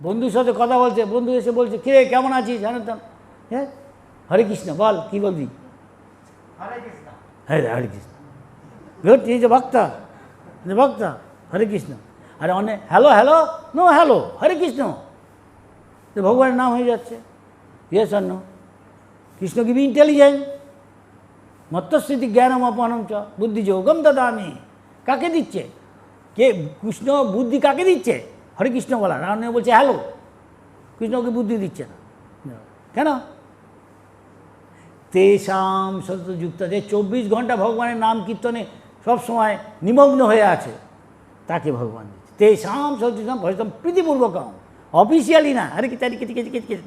বন্ধুর সাথে কথা বলছে, বন্ধু এসে বলছে কে কেমন আছিস জানেন তো, হ্যাঁ হরে কৃষ্ণ বল কী বলবি, হ্যাঁ হরে কৃষ্ণ, গুড, এই যে বক্তা, বক্তা হরে কৃষ্ণ। আরে অনেক হ্যালো হ্যালো, নো হ্যালো, হরে কৃষ্ণ, ভগবানের নাম হয়ে যাচ্ছে। ইয়েস আর নো? কৃষ্ণ কি বি ইন্টেলিজেন্ট, মত্তস্মৃতি জ্ঞানম অপনম চ বুদ্ধি যোগম দদামি। কাকে দিচ্ছে? কে? কৃষ্ণ বুদ্ধি কাকে দিচ্ছে? হরে কৃষ্ণ বলা। রাবণ বলছে হ্যালো, কৃষ্ণকে বুদ্ধি দিচ্ছে না কেন? তেষাম সতযুক্ত, যে 24 ঘন্টা ভগবানের নাম কীর্তনে সবসময় নিমগ্ন হয়ে আছে, তাকে ভগবান দিচ্ছে। তেষাম সতযুক্তম ভজতম প্রীতিপূর্বকম, অফিসিয়ালি না। আরে কি তারি কেটে কেটে কেটে কেটে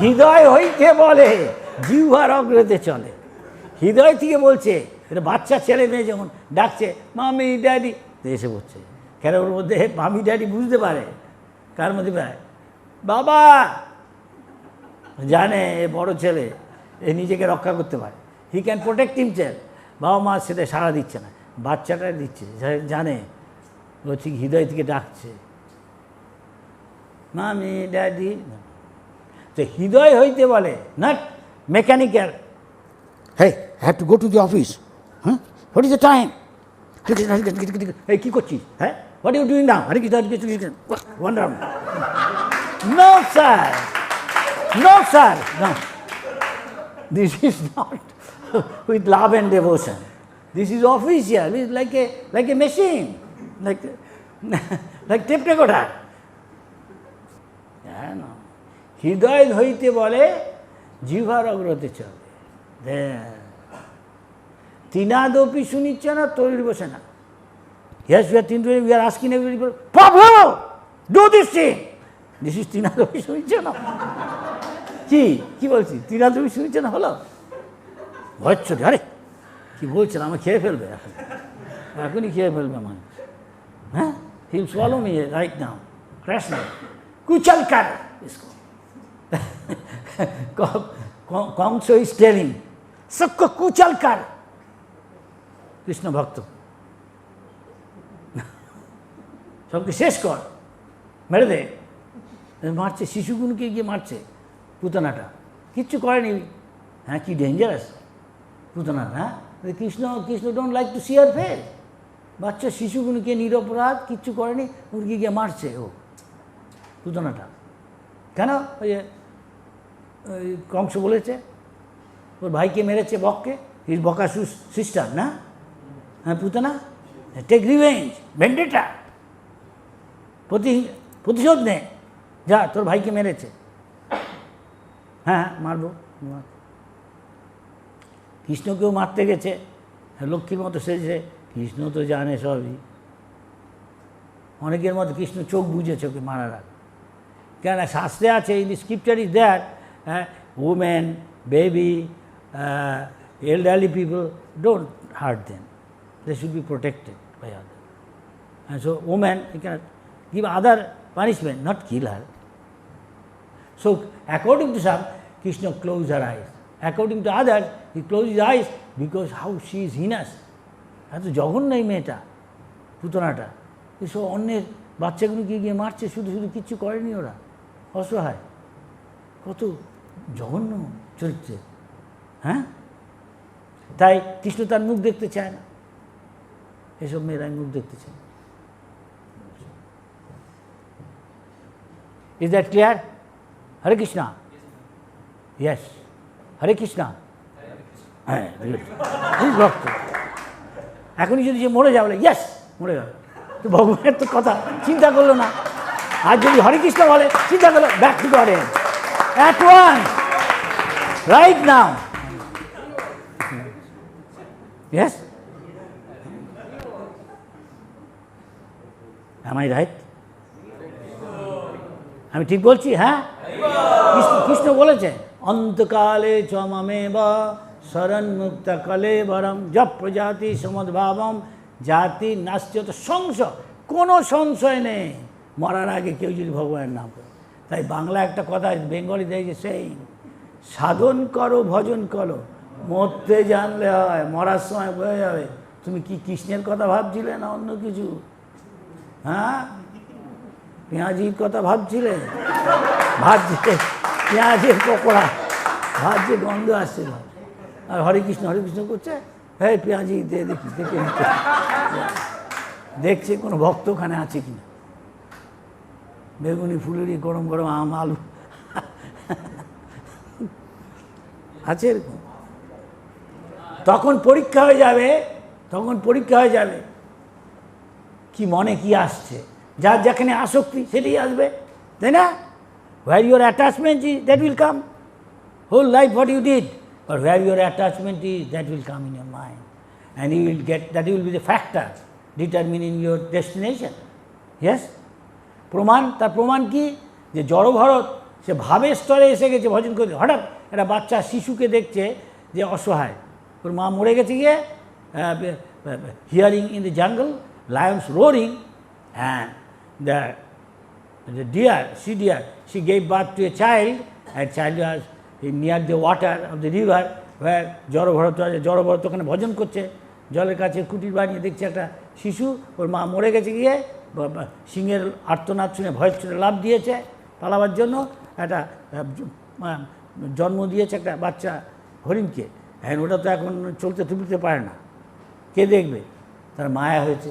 হৃদয় হইতে বলে জিহ্বার অগ্রতে চলে। হৃদয় থেকে বলছে, এটা বাচ্চা ছেলে মেয়ে যখন ডাকছে মামি ড্যাডি, এসে বলছে কেন ওর মধ্যে মামি ড্যাডি বুঝতে পারে, কার মধ্যে পায় বাবা, জানে এ বড় ছেলে, এ নিজেকে রক্ষা করতে পারে, হি ক্যান প্রোটেক্ট হিমসেলফ। বাবা মা সেটা সাড়া দিচ্ছে না, বাচ্চাটা দিচ্ছে, জানে ও ঠিক হৃদয় থেকে ডাকছে মামি ড্যাডি। তো হৃদয় হইতে বলে, not mechanical. He have to go to the office, হ্যাঁ হোয়াট ইজ দ্য টাইম, এই কী করছিস, হ্যাঁ what you doing now, Hare Krishna Hare Krishna one round. No sir, no sir, no, this is not with love and devotion. This is official. It's like a machine, like tape recorder. No. হৃদয় হইতে বলে জিহ্বার অগ্রতে চলে। তিনাদপি শুনিচ্ছে না তৈরি বসে না। Yes, we are asking everybody, Prabhu, do this thing. This is তিনাদপি শুনিচ্ছে না। কি বলছি, তিনাদপি শুনিচ্ছে না হলো ভয়চ্ছর, আরে কী বলছেন, আমার খেয়ে ফেলবে এখনই খেয়ে ফেলবে আমার, হ্যাঁ he'll swallow me right now, crash now, kuchal kar isko. Kamsa is telling sabko kuchal kar, Krishna ভক্ত, সবকে শেষ কর, মেরে দে। মারছে শিশুগুনকে গিয়ে মারছে পুতনাটা, কিচ্ছু করেনি। হ্যাঁ কি ডেঞ্জারাস পুতনা, হ্যাঁ Krishna don't like to see her face. বাচ্চা শিশুগুনকে নিরপরাধ কিচ্ছু করেনি, উনকে গিয়ে মারছে ও পুতনাটা। কেন? ওই যে কংস বলেছে ওর ভাইকে মেরেছে, বককে, ইজ বকাসুর সিস্টার না, হ্যাঁ পুতনা, টেক রিভেঞ্জ, ভেন্ডেটা, প্রতিশোধ নে, যা তোর ভাইকে মেরেছে, হ্যাঁ মারবো। কৃষ্ণকেও মারতে গেছে, লক্ষ্মীর মতো সেজেছে, কৃষ্ণ তো জানে সবই। অনেকের মতো কৃষ্ণ চোখ বুঝেছে ওকে মারার আগে, কেন শাস্ত্রে আছে, in the scripture is that women, baby, elderly people, don't hurt them, they should be protected by others. And so woman, you cannot give other punishment, not kill her. So according to some, Krishna closed her eyes. According to others, he closed his eyes because how she is heinous. এত জঘন্য এই মেয়েটা, পুতনাটা, এসব অন্যের বাচ্চাগুলোকে গিয়ে মারছে, শুধু কিচ্ছু করেনি ওরা, অসহায়, কত জঘন্য চরিত্রে, হ্যাঁ। তাই কৃষ্ণ তার মুখ দেখতে চায় না, এসব মেয়েরাই মুখ দেখতে চায়। Is that clear? Hare Krishna, yes, Hare Krishna, হ্যাঁ ভক্ত। এখনই যদি সে মরে যাবে, ইয়েস মরে যাবে, তো ভগবানের তো কথা চিন্তা করলো না। আর যদি হরে কৃষ্ণ বলে, চিন্তা করলো back to god at once, right now. Yes? Am I right? আমি ঠিক বলছি? হ্যাঁ, কৃষ্ণ বলেছে অন্তকালে চ মামেব শরণ মুক্ত কলেবরম জপ প্রজাতি সমদ্ভাবম জাতি নাস্যত সংশয়, কোনো সংশয় নেই মরার আগে কেউ যদি ভগবানের নাম করে। তাই বাংলা একটা কথা বেঙ্গলি দেখে সেই সাধন করো ভজন করো, মরতে জানলে হয়, মরার সময় বোঝা যাবে তুমি কি কৃষ্ণের কথা ভাবছিলে না অন্য কিছু। হ্যাঁ পেঁয়াজির কথা ভাবছিলে, ভাবছে পেঁয়াজের পকোড়া, ভাবছে গন্ধ আসছিল, আর হরে কৃষ্ণ করছে, হ্যাঁ পেঁয়াজি দিয়ে দেখি দেখে দেখছে কোনো ভক্ত ওখানে আছে কিনা, বেগুনি ফুলুরি গরম গরম আম আলু আছে এরকম। তখন পরীক্ষা হয়ে যাবে কি মনে কি আসছে, যার যেখানে আসক্তি সেটাই আসবে, তাই না? where your attachment is, that will come. Whole life what you did, but where your attachment is, that will come in your mind, and you will get, that will be the factor determining your destination. Yes? তার প্রমাণ কি, যে জড়ভরত সে ভাবের স্তরে এসে গেছে ভজন করতে। হঠাৎ একটা বাচ্চা শিশুকে দেখছে যে অসহায়, ওর মা মরে গেছে গিয়ে, hearing in the jungle lions roaring, and the deer, she gave birth to a child, and child was near the water of the river where জড়ভরত ওখানে ভজন করছে, জলের কাছে কুটির বানিয়ে দেখছে একটা শিশু, ওর মা মরে গেছে গিয়ে, সিংহের আর্তনাদ শুনে ভয়ের ছুটে লাফ দিয়েছে পালাবার জন্য, একটা জন্ম দিয়েছে একটা বাচ্চা হরিণকে, হ্যাঁ ওটা তো এখন চলতে তুলতে পারে না, কে দেখবে? তার মায়া হয়েছে,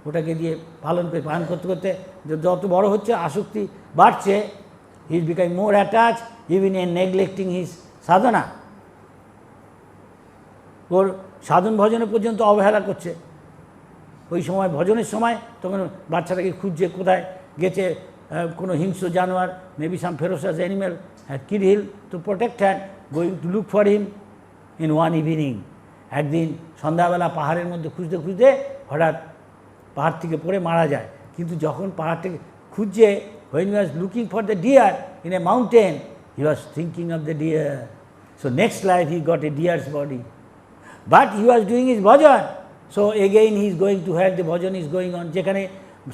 ওটাকে দিয়ে পালন করতে করতে যত বড় হচ্ছে আসক্তি বাড়ছে, he is becoming more attach even in neglecting his sadhana, ওর সাধন ভজনে পর্যন্ত অবহেলা করছে। ওই সময় ভজনের সময় তখন বাচ্চাটাকে খুঁজছে, কোথায় গেছে, কোনো হিংস্র জানোয়ার, maybe some ferocious animal had kill him to protect had, going to look for him in one evening. একদিন সন্ধ্যাবেলা পাহাড়ের মধ্যে খুঁজতে খুঁজতে হঠাৎ পাহাড় থেকে পড়ে মারা যায়, কিন্তু যখন পাহাড় থেকে খুঁজছে, when he was looking for the deer in a mountain, he was thinking of the deer. So next life he got a deer's body, but he was doing his bhajan. So again he is going to where the bhajan is going on, যেখানে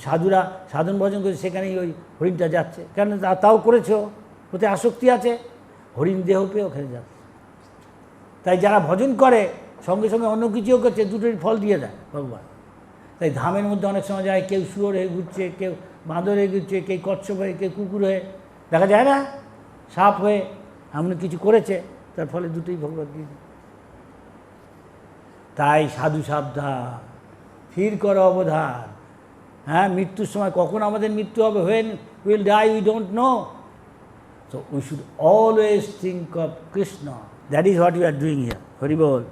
সাধুরা সাধন ভজন করছে সেখানেই ওই হরিণটা যাচ্ছে, কেন তাও করেছো, ওতে আসক্তি আছে, হরিণ দেহ পেয়ে ওখানে যাচ্ছে। তাই যারা ভজন করে সঙ্গে সঙ্গে অন্য কিছুও করছে, দুটোই ফল দিয়ে দেয় ভগবান। তাই ধামের মধ্যে অনেক সময় যায়, কেউ শুয়োর হয়ে ঘুরছে, কেউ বাঁদর হয়ে ঘুরছে, কেউ কচ্ছপ হয়ে, কেউ কুকুর হয়ে, দেখা যায় না সাপ হয়ে, এমন কিছু করেছে, তার ফলে দুটোই ভগবান দিয়ে দেয়। তাই সাধু সাবধান, স্থির করো অবধান। হ্যাঁ, মৃত্যুর সময় কখন আমাদের মৃত্যু হবে, when we will die we don't know, so we should always think of Krishna. That is what we are doing here. Hari Bol.